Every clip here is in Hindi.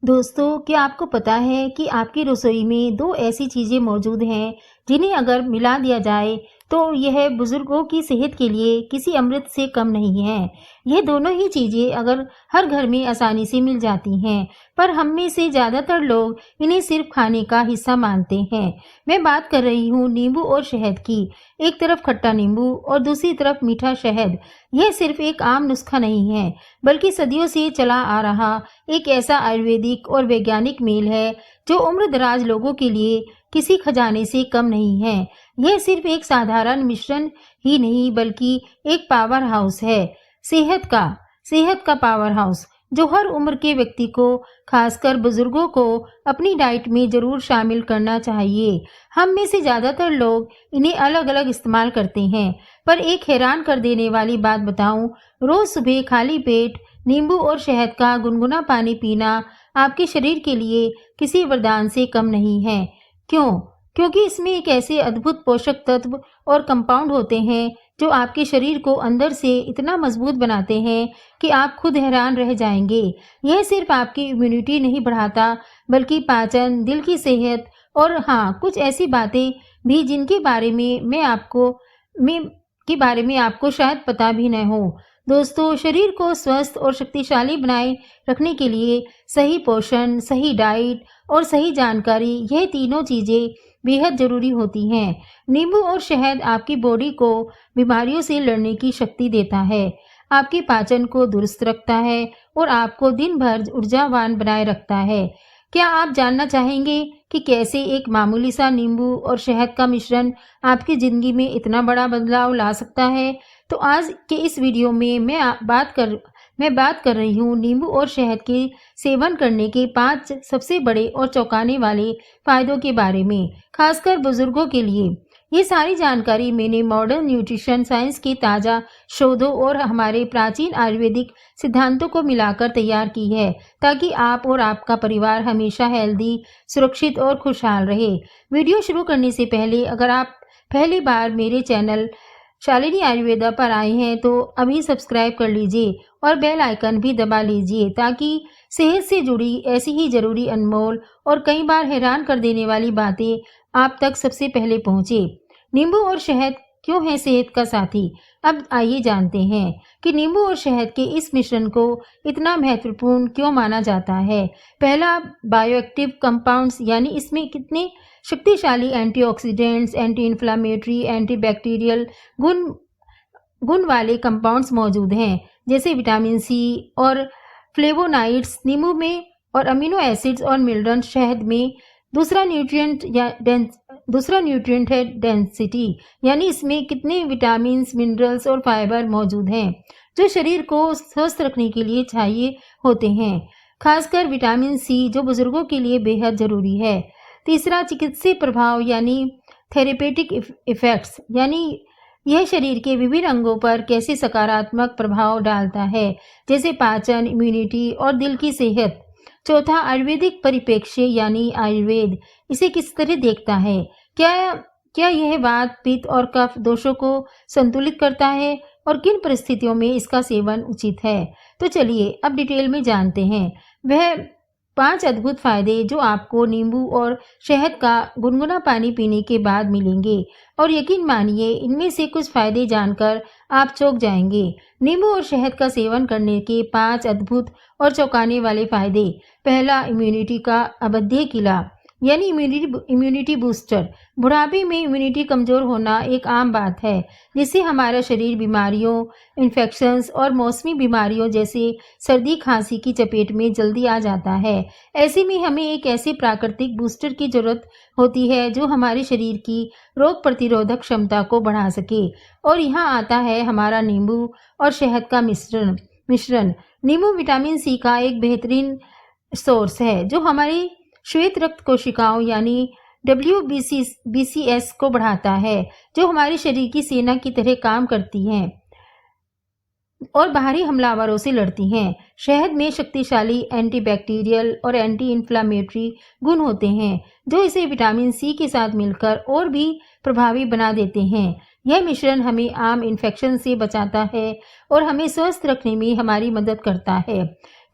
दोस्तों, क्या आपको पता है कि आपकी रसोई में 2 ऐसी चीज़ें मौजूद हैं, जिन्हें अगर मिला दिया जाए, तो यह बुज़ुर्गों की सेहत के लिए किसी अमृत से कम नहीं है। ये दोनों ही चीज़ें अगर हर घर में आसानी से मिल जाती हैं, पर हम में से ज़्यादातर लोग इन्हें सिर्फ़ खाने का हिस्सा मानते हैं। मैं बात कर रही हूँ नींबू और शहद की। एक तरफ खट्टा नींबू और दूसरी तरफ मीठा शहद। यह सिर्फ़ एक आम नुस्ख़ा नहीं है, बल्कि सदियों से चला आ रहा एक ऐसा आयुर्वेदिक और वैज्ञानिक मेल है जो उम्र-दराज लोगों के लिए किसी खजाने से कम नहीं है। यह सिर्फ एक साधारण मिश्रण ही नहीं बल्कि एक पावर हाउस है, सेहत का सेहत का पावर हाउस जो हर उम्र के व्यक्ति को, खासकर बुजुर्गों को अपनी डाइट में जरूर शामिल करना चाहिए। हम में से ज्यादातर लोग इन्हें अलग-अलग इस्तेमाल करते हैं, पर एक हैरान कर देने वाली बात बताऊं, रोज सुबह खाली पेट नींबू और शहद का गुनगुना पानी पीना आपके शरीर के लिए किसी वरदान से कम नहीं है। क्यों? क्योंकि इसमें एक ऐसे अद्भुत पोषक तत्व और कंपाउंड होते हैं जो आपके शरीर को अंदर से इतना मजबूत बनाते हैं कि आप खुद हैरान रह जाएंगे। यह सिर्फ आपकी इम्यूनिटी नहीं बढ़ाता, बल्कि पाचन, दिल की सेहत और हाँ, कुछ ऐसी बातें भी जिनके बारे में आपको शायद पता भी न हो। दोस्तों, शरीर को स्वस्थ और शक्तिशाली बनाए रखने के लिए सही पोषण, सही डाइट और सही जानकारी, यह तीनों चीजें बेहद जरूरी होती हैं। नींबू और शहद आपकी बॉडी को बीमारियों से लड़ने की शक्ति देता है, आपके पाचन को दुरुस्त रखता है और आपको दिन भर ऊर्जावान बनाए रखता है। क्या आप जानना चाहेंगे कि कैसे एक मामूली सा नींबू और शहद का मिश्रण आपकी जिंदगी में इतना बड़ा बदलाव ला सकता है? तो आज के इस वीडियो में मैं बात कर रही हूँ नींबू और शहद के सेवन करने के 5 सबसे बड़े और चौंकाने वाले फायदों के बारे में, खासकर बुजुर्गों के लिए। ये सारी जानकारी मैंने मॉडर्न न्यूट्रिशन साइंस के ताज़ा शोधों और हमारे प्राचीन आयुर्वेदिक सिद्धांतों को मिलाकर तैयार की है, ताकि आप और आपका परिवार हमेशा हेल्दी, सुरक्षित और खुशहाल रहे। वीडियो शुरू करने से पहले अगर आप पहली बार मेरे चैनल शालिनी आयुर्वेदा पर आए हैं तो अभी सब्सक्राइब कर लीजिए और बेल आइकन भी दबा लीजिए, ताकि सेहत से जुड़ी ऐसी ही जरूरी, अनमोल और कई बार हैरान कर देने वाली बातें आप तक सबसे पहले पहुंचे। नींबू और शहद क्यों है सेहत का साथी? अब आइए जानते हैं कि नींबू और शहद के इस मिश्रण को इतना महत्वपूर्ण क्यों माना जाता है। पहला, बायोएक्टिव कंपाउंड्स, यानी इसमें कितने शक्तिशाली एंटीऑक्सीडेंट्स, एंटी इन्फ्लामेटरी, एंटीबैक्टीरियल गुण वाले कंपाउंड्स मौजूद हैं, जैसे विटामिन सी और फ्लेवोनाइड्स नींबू में और अमीनो एसिड्स और मिनरल्स शहद में। दूसरा न्यूट्रिएंट है डेंसिटी, यानी इसमें कितने विटामिन, मिनरल्स और फाइबर मौजूद हैं जो शरीर को स्वस्थ रखने के लिए चाहिए होते हैं, खासकर विटामिन सी जो बुजुर्गों के लिए बेहद जरूरी है। तीसरा, चिकित्सीय प्रभाव यानी थेरेपेटिक इफेक्ट्स, यानी यह शरीर के विभिन्न अंगों पर कैसे सकारात्मक प्रभाव डालता है, जैसे पाचन, इम्यूनिटी और दिल की सेहत। चौथा, आयुर्वेदिक परिप्रेक्ष्य यानी आयुर्वेद इसे किस तरह देखता है। क्या यह वात, पित्त और कफ दोषों को संतुलित करता है और किन परिस्थितियों में इसका सेवन उचित है। तो चलिए अब डिटेल में जानते हैं वह 5 अद्भुत फायदे जो आपको नींबू और शहद का गुनगुना पानी पीने के बाद मिलेंगे, और यकीन मानिए इनमें से कुछ फायदे जानकर आप चौंक जाएंगे। नींबू और शहद का सेवन करने के 5 अद्भुत और चौंकाने वाले फायदे। पहला, इम्यूनिटी का अभेद्य किला, यानी इम्यूनिटी बूस्टर। बुढ़ापे में इम्यूनिटी कमजोर होना एक आम बात है, जिससे हमारा शरीर बीमारियों, इन्फेक्शंस और मौसमी बीमारियों जैसे सर्दी खांसी की चपेट में जल्दी आ जाता है। ऐसे में हमें एक ऐसे प्राकृतिक बूस्टर की जरूरत होती है जो हमारे शरीर की रोग प्रतिरोधक क्षमता को बढ़ा सके, और यहाँ आता है हमारा नींबू और शहद का मिश्रण। नींबू विटामिन सी का एक बेहतरीन सोर्स है जो हमारी श्वेत रक्त कोशिकाओं यानी WBCS को बढ़ाता है, जो हमारे शरीर की सेना की तरह काम करती हैं और बाहरी हमलावरों से लड़ती हैं। शहद में शक्तिशाली एंटीबैक्टीरियल और एंटी इन्फ्लामेटरी गुण होते हैं जो इसे विटामिन सी के साथ मिलकर और भी प्रभावी बना देते हैं। यह मिश्रण हमें आम इन्फेक्शन से बचाता है और हमें स्वस्थ रखने में हमारी मदद करता है।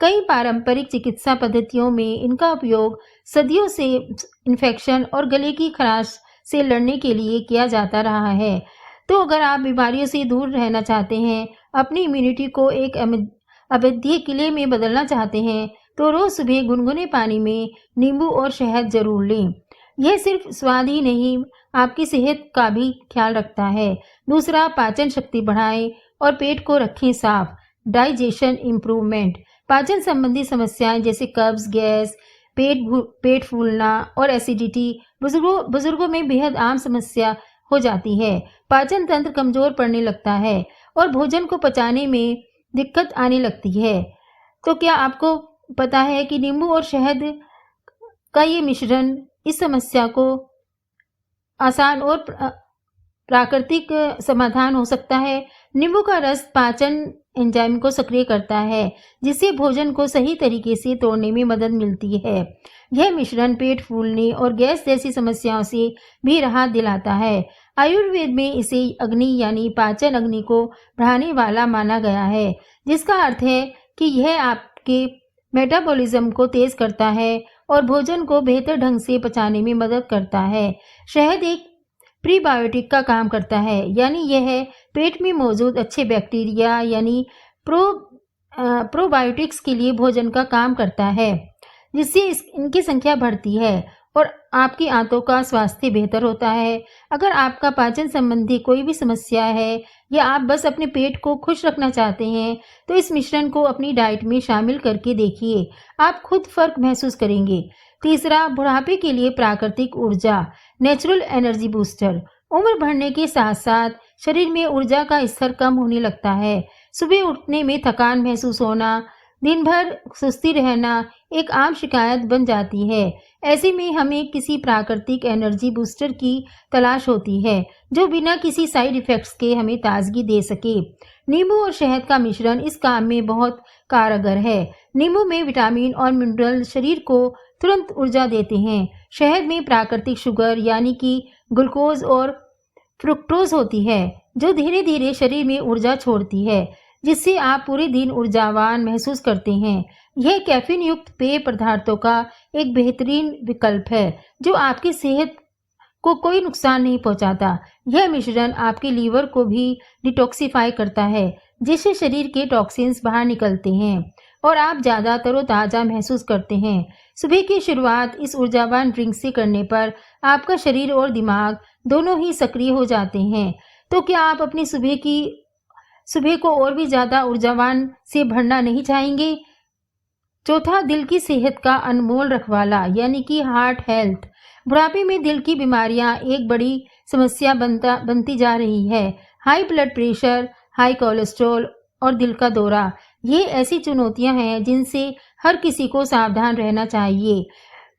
कई पारंपरिक चिकित्सा पद्धतियों में इनका उपयोग सदियों से इन्फेक्शन और गले की खराश से लड़ने के लिए किया जाता रहा है। तो अगर आप बीमारियों से दूर रहना चाहते हैं, अपनी इम्यूनिटी को एक अद्वितीय किले में बदलना चाहते हैं, तो रोज सुबह गुनगुने पानी में नींबू और शहद जरूर लें। यह सिर्फ स्वाद ही नहीं, आपकी सेहत का भी ख्याल रखता है। दूसरा, पाचन शक्ति बढ़ाएं और पेट को रखें साफ। डाइजेशन इम्प्रूवमेंट, पाचन संबंधी समस्याएं जैसे कब्ज, गैस, पेट फूलना और एसिडिटी बुजुर्गों में बेहद आम समस्या हो जाती है। पाचन तंत्र कमजोर पड़ने लगता है और भोजन को पचाने में दिक्कत आने लगती है। तो क्या आपको पता है कि नींबू और शहद का ये मिश्रण इस समस्या को आसान और प्राकृतिक समाधान हो सकता है। नींबू का रस पाचन एंजाइम को सक्रिय करता है, जिससे भोजन को सही तरीके से तोड़ने में मदद मिलती है। यह मिश्रण पेट फूलने और गैस जैसी समस्याओं से भी राहत दिलाता है। आयुर्वेद में इसे अग्नि यानी पाचन अग्नि को बढ़ाने वाला माना गया है, जिसका अर्थ है कि यह आपके मेटाबॉलिज्म को तेज करता है और भोजन को बेहतर ढंग से पचाने में मदद करता है। शहद एक प्रीबायोटिक का काम करता है, यानी यह पेट में मौजूद अच्छे बैक्टीरिया यानी प्रोबायोटिक्स के लिए भोजन का काम करता है, जिससे इनकी संख्या बढ़ती है और आपकी आंतों का स्वास्थ्य बेहतर होता है। अगर आपका पाचन संबंधी कोई भी समस्या है या आप बस अपने पेट को खुश रखना चाहते हैं, तो इस मिश्रण को अपनी डाइट में शामिल करके देखिए, आप खुद फर्क महसूस करेंगे। तीसरा, बुढ़ापे के लिए प्राकृतिक ऊर्जा, नेचुरल एनर्जी बूस्टर। उम्र बढ़ने के साथ साथ शरीर में ऊर्जा का स्तर कम होने लगता है। सुबह उठने में थकान महसूस होना, दिन भर सुस्ती रहना एक आम शिकायत बन जाती है। ऐसे में हमें किसी प्राकृतिक एनर्जी बूस्टर की तलाश होती है, जो बिना किसी साइड इफेक्ट्स के हमें ताजगी दे सके। नींबू और शहद का मिश्रण इस काम में बहुत कारगर है। नींबू में विटामिन और मिनरल शरीर को तुरंत ऊर्जा देते हैं। शहद में प्राकृतिक शुगर यानी कि ग्लूकोज और फ्रुक्टोज होती है, जो धीरे धीरे शरीर में ऊर्जा छोड़ती है, जिससे आप पूरे दिन ऊर्जावान महसूस करते हैं। यह कैफीन युक्त पेय पदार्थों का एक बेहतरीन विकल्प है, जो आपकी सेहत को कोई नुकसान नहीं पहुंचाता। यह मिश्रण आपके लीवर को भी डिटॉक्सिफाई करता है, जिससे शरीर के टॉक्सिन्स बाहर निकलते हैं और आप ज़्यादा तरोताज़ा महसूस करते हैं। सुबह की शुरुआत इस ऊर्जावान ड्रिंक से करने पर आपका शरीर और दिमाग दोनों ही सक्रिय हो जाते हैं। तो क्या आप अपनी सुबह को और भी ज़्यादा ऊर्जावान से भरना नहीं चाहेंगे? चौथा, दिल की सेहत का अनमोल रखवाला यानी कि हार्ट हेल्थ। बुढ़ापे में दिल की बीमारियां एक बड़ी समस्या बनती जा रही है। High blood pressure, high cholesterol और दिल का दौरा, ये ऐसी चुनौतियां हैं जिनसे हर किसी को सावधान रहना चाहिए।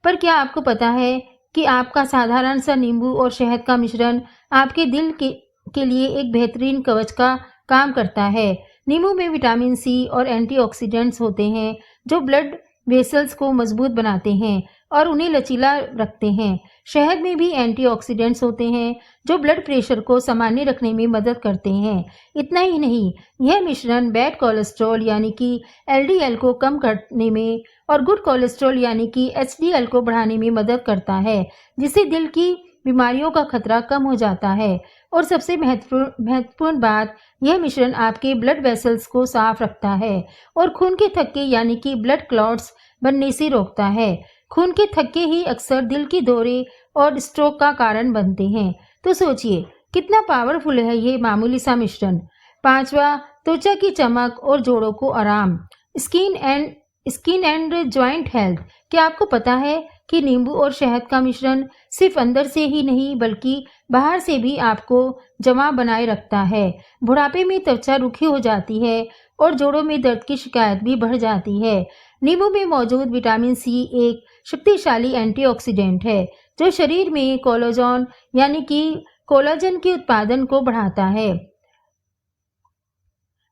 पर क्या आपको पता है कि आपका साधारण सा नींबू और शहद का मिश्रण आपके दिल के लिए एक बेहतरीन कवच का काम करता है। नींबू में विटामिन सी और एंटीऑक्सीडेंट्स होते हैं, जो ब्लड वेसल्स को मजबूत बनाते हैं और उन्हें लचीला रखते हैं। शहद में भी एंटीऑक्सीडेंट्स होते हैं, जो ब्लड प्रेशर को सामान्य रखने में मदद करते हैं। इतना ही नहीं, यह मिश्रण बैड कोलेस्ट्रॉल यानी कि एलडीएल को कम करने में और गुड कोलेस्ट्रॉल यानी कि एचडीएल को बढ़ाने में मदद करता है, जिससे दिल की बीमारियों का खतरा कम हो जाता है। और सबसे महत्वपूर्ण बात, यह मिश्रण आपके ब्लड वेसल्स को साफ रखता है और खून के थक्के यानी कि ब्लड क्लॉट्स बनने से रोकता है। खून के थक्के ही अक्सर दिल की दौरे और स्ट्रोक का कारण बनते हैं। तो सोचिए कितना पावरफुल है ये मामूली सा मिश्रण। पांचवा, त्वचा की चमक और जोड़ों को आराम, स्किन एंड जॉइंट हेल्थ। क्या आपको पता है कि नींबू और शहद का मिश्रण सिर्फ अंदर से ही नहीं बल्कि बाहर से भी आपको जमा बनाए रखता है। बुढ़ापे में त्वचा रूखी हो जाती है और जोड़ों में दर्द की शिकायत भी बढ़ जाती है। नींबू में मौजूद विटामिन सी एक शक्तिशाली एंटीऑक्सीडेंट है, जो शरीर में कोलाजन के उत्पादन को बढ़ाता है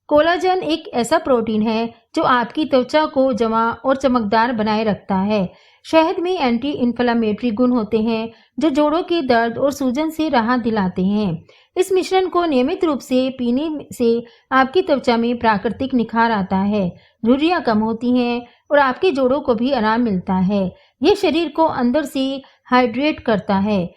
कोलाजन एक ऐसा प्रोटीन है जो आपकी त्वचा को जमा और चमकदार बनाए रखता है। शहद में एंटी इन्फ्लेमेटरी गुण होते हैं जो जोड़ों के दर्द और सूजन से राहत दिलाते हैं। इस मिश्रण को नियमित रूप से पीने से आपकी त्वचा में प्राकृतिक निखार आता है, झुर्रियां कम होती हैं और आपके जोड़ों को भी आराम मिलता है। ये शरीर को अंदर से हाइड्रेट करता है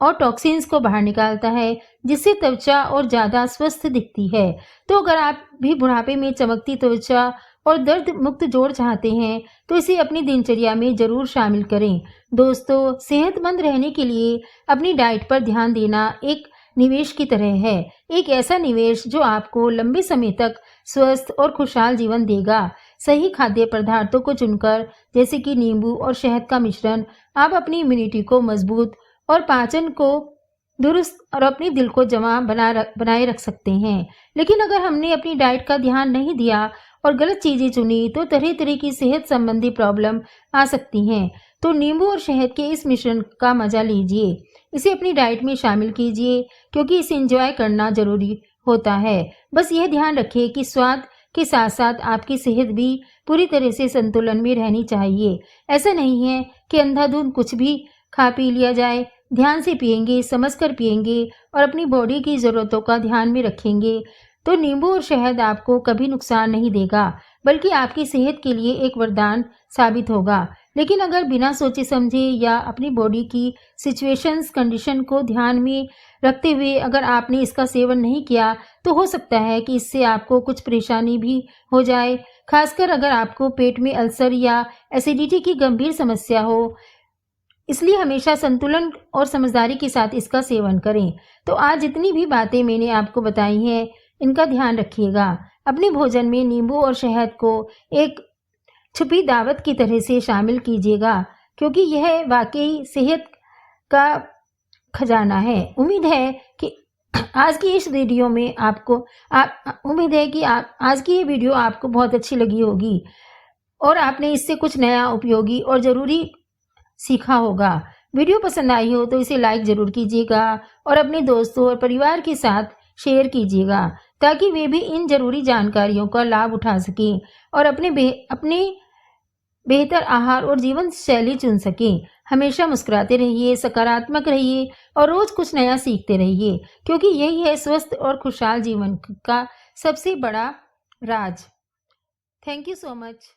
और टॉक्सिन्स को बाहर निकालता है, जिससे त्वचा और ज़्यादा स्वस्थ दिखती है। तो अगर आप भी बुढ़ापे में चमकती त्वचा और दर्द मुक्त जोड़ चाहते हैं, तो इसे अपनी दिनचर्या में ज़रूर शामिल करें। दोस्तों, सेहतमंद रहने के लिए अपनी डाइट पर ध्यान देना एक निवेश की तरह है। एक ऐसा निवेश जो आपको लंबे समय तक स्वस्थ और खुशहाल जीवन देगा। सही खाद्य पदार्थों को चुनकर, जैसे कि नींबू और शहद का मिश्रण, आप अपनी इम्यूनिटी को मजबूत और पाचन को दुरुस्त और अपने दिल को बनाए रख सकते हैं। लेकिन अगर हमने अपनी डाइट का ध्यान नहीं दिया और गलत चीज़ें चुनी, तो तरह तरह की सेहत संबंधी प्रॉब्लम आ सकती हैं। तो नींबू और शहद के इस मिश्रण का मजा लीजिए, इसे अपनी डाइट में शामिल कीजिए, क्योंकि इसे एंजॉय करना जरूरी होता है। बस यह ध्यान रखिए कि स्वाद के साथ साथ आपकी सेहत भी पूरी तरह से संतुलन में रहनी चाहिए। ऐसा नहीं है कि अंधाधुंध कुछ भी खा पी लिया जाए। ध्यान से पिएंगे, समझकर पिएंगे और अपनी बॉडी की ज़रूरतों का ध्यान में रखेंगे, तो नींबू और शहद आपको कभी नुकसान नहीं देगा, बल्कि आपकी सेहत के लिए एक वरदान साबित होगा। लेकिन अगर बिना सोचे समझे या अपनी बॉडी की सिचुएशंस, कंडीशन को ध्यान में रखते हुए अगर आपने इसका सेवन नहीं किया, तो हो सकता है कि इससे आपको कुछ परेशानी भी हो जाए, खासकर अगर आपको पेट में अल्सर या एसिडिटी की गंभीर समस्या हो। इसलिए हमेशा संतुलन और समझदारी के साथ इसका सेवन करें। तो आज जितनी भी बातें मैंने आपको बताई हैं, इनका ध्यान रखिएगा। अपने भोजन में नींबू और शहद को एक छुपी दावत की तरह से शामिल कीजिएगा, क्योंकि यह वाकई सेहत का खजाना है। उम्मीद है कि आज की इस वीडियो में उम्मीद है कि आज की ये वीडियो आपको बहुत अच्छी लगी होगी और आपने इससे कुछ नया, उपयोगी और ज़रूरी सीखा होगा। वीडियो पसंद आई हो तो इसे लाइक ज़रूर कीजिएगा और अपने दोस्तों और परिवार के साथ शेयर कीजिएगा, ताकि वे भी इन ज़रूरी जानकारियों का लाभ उठा सकें और अपने बेहतर आहार और जीवन शैली चुन सकें। हमेशा मुस्कुराते रहिए, सकारात्मक रहिए और रोज़ कुछ नया सीखते रहिए, क्योंकि यही है स्वस्थ और खुशहाल जीवन का सबसे बड़ा राज। Thank you so much.